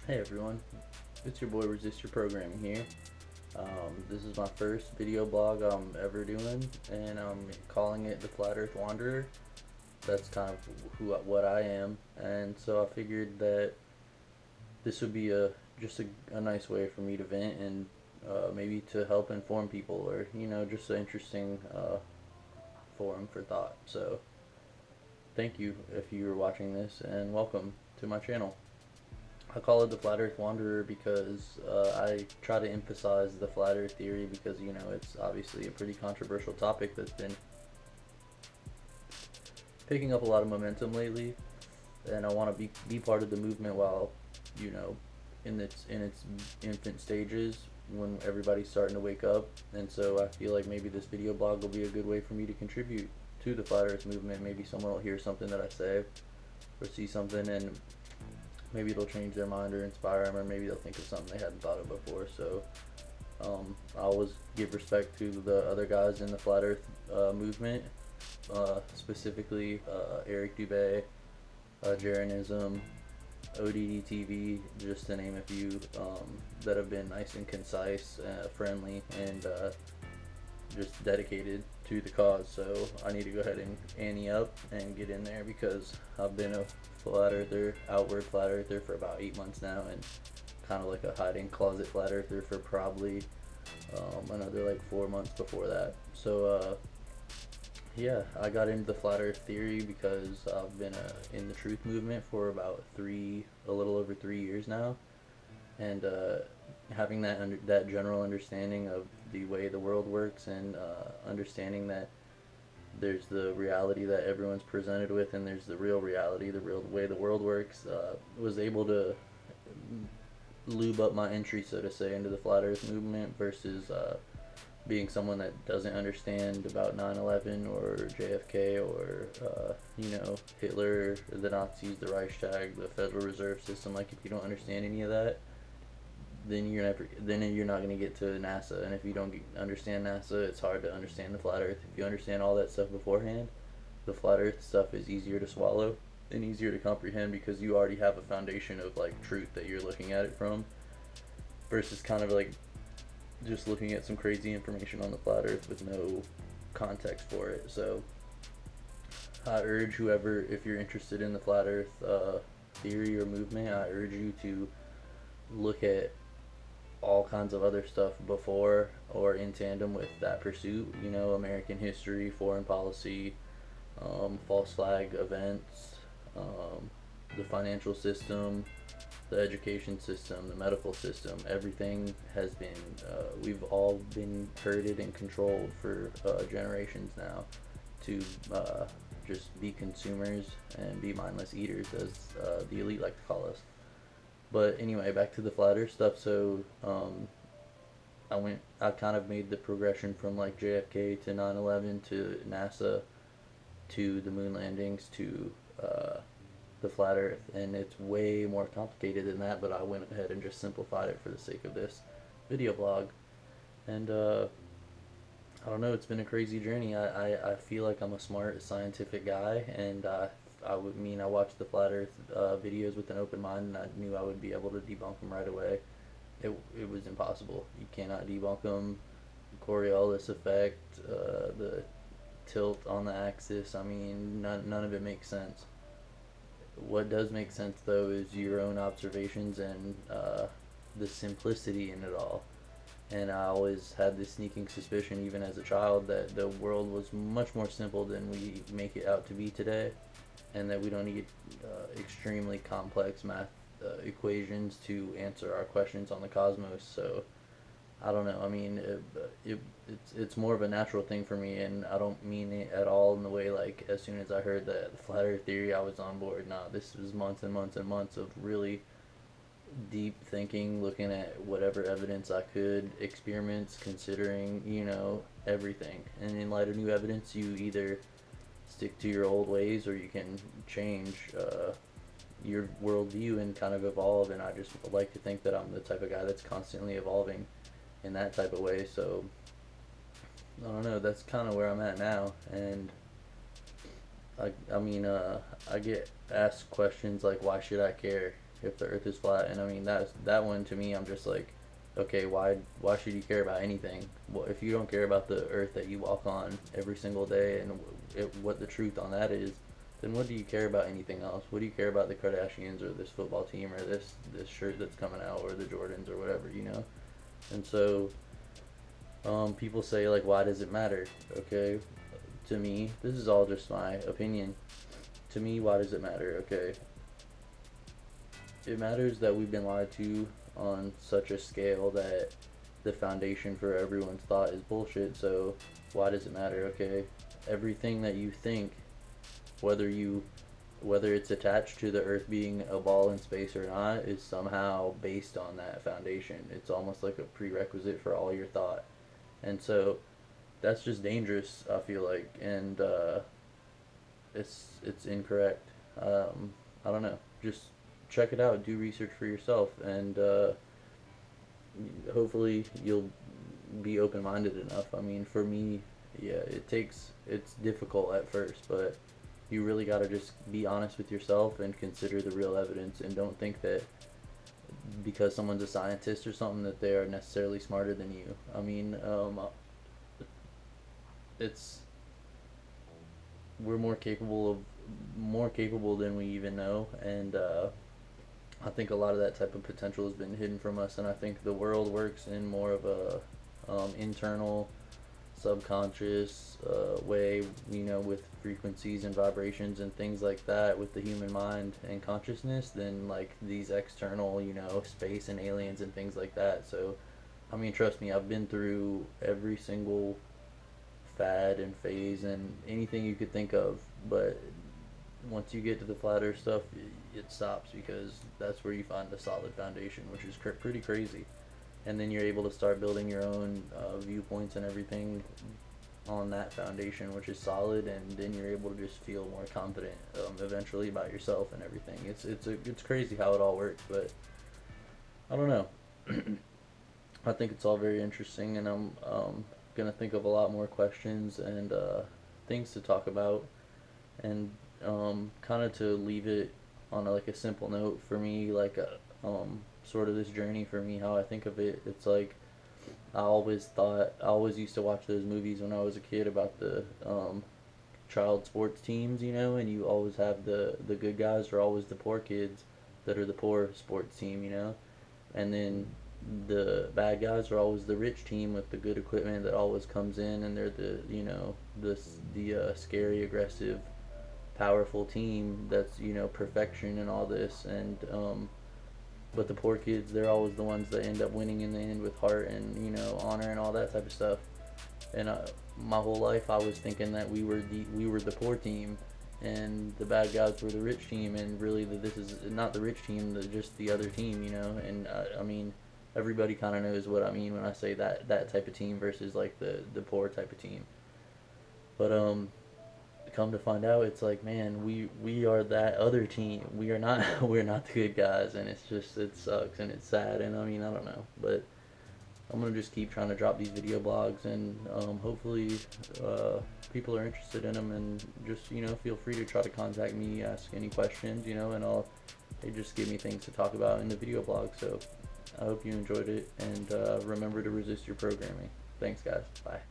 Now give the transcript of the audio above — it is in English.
Hey everyone, it's your boy Resist Programming here. This is my first video blog I'm ever doing, and I'm calling it the Flat Earth Wanderer. That's kind of what I am, and so I figured that this would be a nice way for me to vent and maybe to help inform people, or just an interesting forum for thought. So thank you if you're watching this, and welcome to my channel. I call it the Flat Earth Wanderer because I try to emphasize the Flat Earth theory because, it's obviously a pretty controversial topic that's been picking up a lot of momentum lately. And I want to be part of the movement while, you know, in its infant stages when everybody's starting to wake up. And so I feel like maybe this video blog will be a good way for me to contribute to the Flat Earth movement. Maybe someone will hear something that I say or see something and maybe it'll change their mind or inspire them, or maybe they'll think of something they hadn't thought of before. So I always give respect to the other guys in the Flat Earth movement, specifically Eric Dubay, Jeranism, ODD just to name a few, that have been nice and concise, friendly, and just dedicated to the cause. So I need to go ahead and ante up and get in there because I've been a flat earther, outward flat earther for about 8 months now, and kind of like a hiding closet flat earther for probably another like 4 months before that. So yeah, I got into the flat earth theory because I've been in the truth movement for about a little over 3 years now, and having that general understanding of the way the world works, and understanding that there's the reality that everyone's presented with, and there's the real reality, the real way the world works, was able to lube up my entry, so to say, into the flat earth movement versus being someone that doesn't understand about 9/11 or JFK or Hitler, the Nazis, the Reichstag, the Federal Reserve System. Like, if you don't understand any of that, then you're not going to get to NASA. And if you don't understand NASA, it's hard to understand the flat earth. If you understand all that stuff beforehand, the flat earth stuff is easier to swallow and easier to comprehend because you already have a foundation of like truth that you're looking at it from, versus kind of like just looking at some crazy information on the flat earth with no context for it. So I urge whoever, if you're interested in the flat earth theory or movement, I urge you to look at all kinds of other stuff before or in tandem with that pursuit. American history, foreign policy, false flag events, the financial system, the education system, the medical system. Everything has been, we've all been herded and controlled for generations now to just be consumers and be mindless eaters, as the elite like to call us. But anyway, back to the flat Earth stuff. So I kind of made the progression from like JFK to 9/11 to NASA to the moon landings to the flat Earth, and it's way more complicated than that. But I went ahead and just simplified it for the sake of this video blog. And I don't know, it's been a crazy journey. I feel like I'm a smart scientific guy, and I watched the flat Earth videos with an open mind, and I knew I would be able to debunk them right away. It was impossible. You cannot debunk them. The Coriolis effect, the tilt on the axis. I mean, none of it makes sense. What does make sense, though, is your own observations and the simplicity in it all. And I always had this sneaking suspicion, even as a child, that the world was much more simple than we make it out to be today, and that we don't need extremely complex math equations to answer our questions on the cosmos. So I don't know. I mean, it's more of a natural thing for me, and I don't mean it at all in the way like as soon as I heard the flat Earth theory, I was on board. Nah, this was months and months and months of really deep thinking, looking at whatever evidence I could, experiments, considering everything. And in light of new evidence, you either stick to your old ways or you can change your worldview and kind of evolve. And I just like to think that I'm the type of guy that's constantly evolving in that type of way. So I don't know, that's kind of where I'm at now. And I mean, I get asked questions like, why should I care? if the Earth is flat. And I mean that one to me, I'm just like, okay, why should you care about anything? Well, if you don't care about the Earth that you walk on every single day and what the truth on that is, then what do you care about anything else? What do you care about the Kardashians or this football team or this shirt that's coming out or the Jordans or whatever, you know? And so people say like, why does it matter? Okay, to me, this is all just my opinion. To me, why does it matter? Okay, it matters that we've been lied to on such a scale that the foundation for everyone's thought is bullshit. So why does it matter? Okay, everything that you think, whether you whether it's attached to the Earth being a ball in space or not, is somehow based on that foundation. It's almost like a prerequisite for all your thought. And so that's just dangerous, I feel like, and it's incorrect. I don't know. Just check it out. Do research for yourself, and hopefully you'll be open minded enough. I mean, for me, yeah, it's difficult at first, but you really got to just be honest with yourself and consider the real evidence, and don't think that because someone's a scientist or something that they are necessarily smarter than you. I mean, it's we're more capable than we even know, and I think a lot of that type of potential has been hidden from us, and I think the world works in more of a internal, subconscious way, you know, with frequencies and vibrations and things like that with the human mind and consciousness than like these external, you know, space and aliens and things like that. So, I mean, trust me, I've been through every single fad and phase and anything you could think of, but once you get to the flat earth stuff, it stops, because that's where you find a solid foundation, which is pretty crazy. And then you're able to start building your own viewpoints and everything on that foundation, which is solid, and then you're able to just feel more confident eventually about yourself and everything. It's crazy how it all works, but I don't know. I think it's all very interesting, and I'm gonna think of a lot more questions and things to talk about, and kind of to leave it on like a simple note for me, like sort of this journey for me, how I think of it. It's like I always used to watch those movies when I was a kid about the child sports teams, you know, and you always have the good guys are always the poor kids that are the poor sports team, you know, and then the bad guys are always the rich team with the good equipment that always comes in, and they're the, you know, the scary, aggressive, powerful team that's, you know, perfection and all this. And but the poor kids, they're always the ones that end up winning in the end with heart and, you know, honor and all that type of stuff. And my whole life I was thinking that we were the poor team and the bad guys were the rich team, and really this is not the rich team, just the other team, you know. And I mean, everybody kind of knows what I mean when I say that type of team versus like the poor type of team. But come to find out, it's like, man, we are that other team. We are not we're not the good guys, and it's just, it sucks and it's sad. And I mean, I don't know, but I'm gonna just keep trying to drop these video blogs, and hopefully people are interested in them, and just, you know, feel free to try to contact me, ask any questions, you know, and they just give me things to talk about in the video blog. So I hope you enjoyed it, and remember to resist your programming. Thanks, guys. Bye.